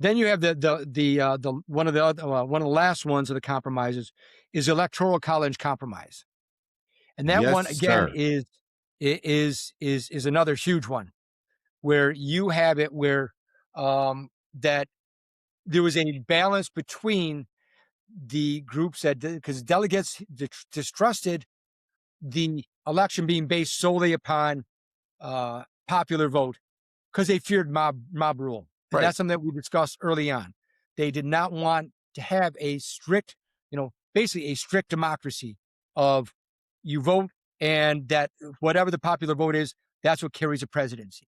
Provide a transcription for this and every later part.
Then you have the one of the other, one of the last ones of the compromises is Electoral College Compromise, and that Yes, one again sir. is another huge one where you have it where that there was a balance between the groups that because delegates distrusted the election being based solely upon popular vote because they feared mob rule, and Right. that's something that we discussed early on. They did not want to have a strict, basically a strict democracy of you vote and that whatever the popular vote is, that's what carries a presidency.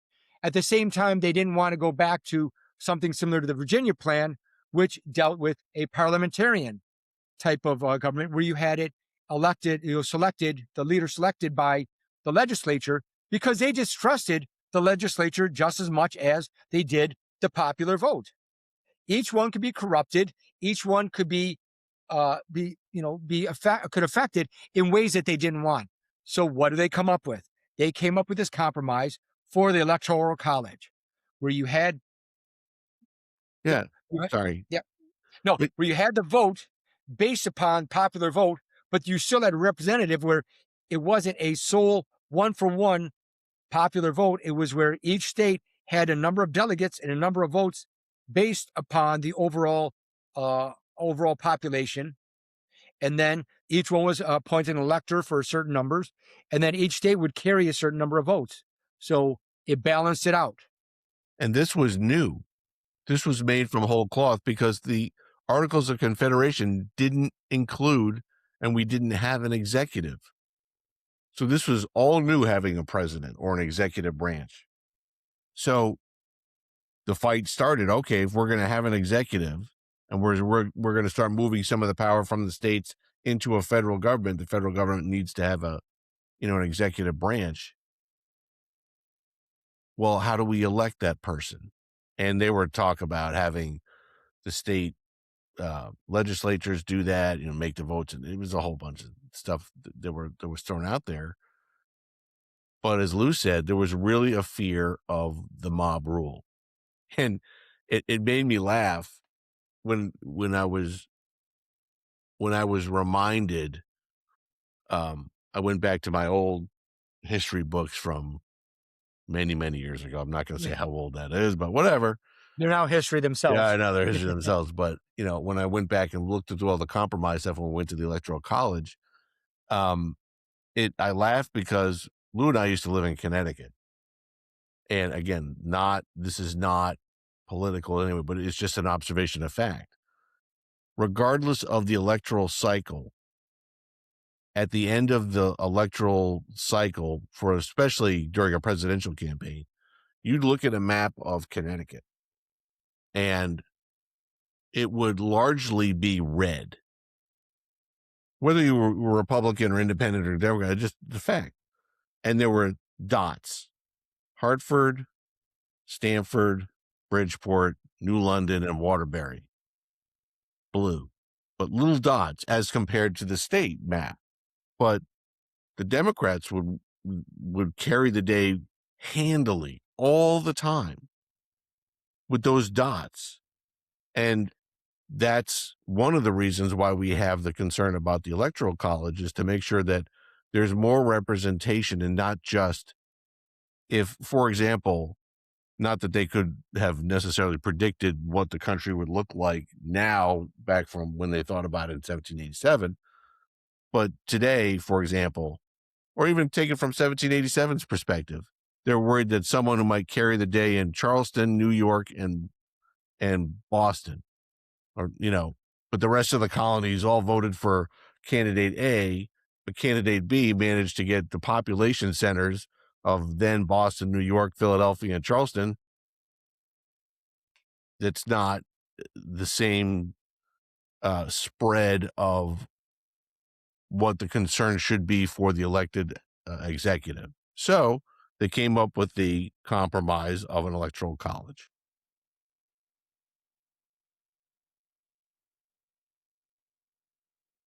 At the same time, they didn't want to go back to something similar to the Virginia plan, which dealt with a parliamentarian type of government where you had it elected, selected, the leader selected by the legislature because they distrusted the legislature just as much as they did the popular vote. Each one could be corrupted. Each one could could affect it in ways that they didn't want. So what do they come up with? They came up with this compromise for the Electoral College, where you had, yeah, Yeah. Sorry. yeah, no, It- where you had the vote based upon popular vote, but you still had a representative where it wasn't a sole one for one popular vote. It was where each state had a number of delegates and a number of votes based upon the overall population. And then each one was appointed an elector for certain numbers, and then each state would carry a certain number of votes. So it balanced it out. and this was new. This was made from whole cloth because the Articles of Confederation didn't include, and we didn't have an executive. So this was all new, having a president or an executive branch. So the fight started. Okay, if we're going to have an executive, and we're going to start moving some of the power from the states into a federal government, the federal government needs to have an executive branch. Well, how do we elect that person? And they were talk about having the state legislatures do that, make the votes, and it was a whole bunch of stuff that was thrown out there. But as Lou said, there was really a fear of the mob rule, and it made me laugh when I was reminded. I went back to my old history books from many years ago. I'm not going to say Yeah. how old that is, but whatever. They're now history Yeah, I themselves. know their history themselves, but when I went back and looked through all the compromise stuff when we went to the Electoral College, um, I laughed because Lou and I used to live in Connecticut, and again, this is not political anyway, but it's just an observation of fact. Regardless of the electoral cycle, at the end of the electoral cycle, for especially during a presidential campaign, you'd look at a map of Connecticut, and it would largely be red. Whether you were Republican or independent or Democrat, just the fact. And there were dots: Hartford, Stamford, Bridgeport, New London, and Waterbury. Blue. But little dots as compared to the state map. But the Democrats would carry the day handily all the time with those dots. And that's one of the reasons why we have the concern about the Electoral College, is to make sure that there's more representation, and not just if, for example, not that they could have necessarily predicted what the country would look like now back from when they thought about it in 1787, but today, for example, or even take it from 1787's perspective, they're worried that someone who might carry the day in Charleston, New York, and Boston, or but the rest of the colonies all voted for candidate A, but candidate B managed to get the population centers of then Boston, New York, Philadelphia, and Charleston. That's not the same spread of what the concern should be for the elected executive. So they came up with the compromise of an electoral college.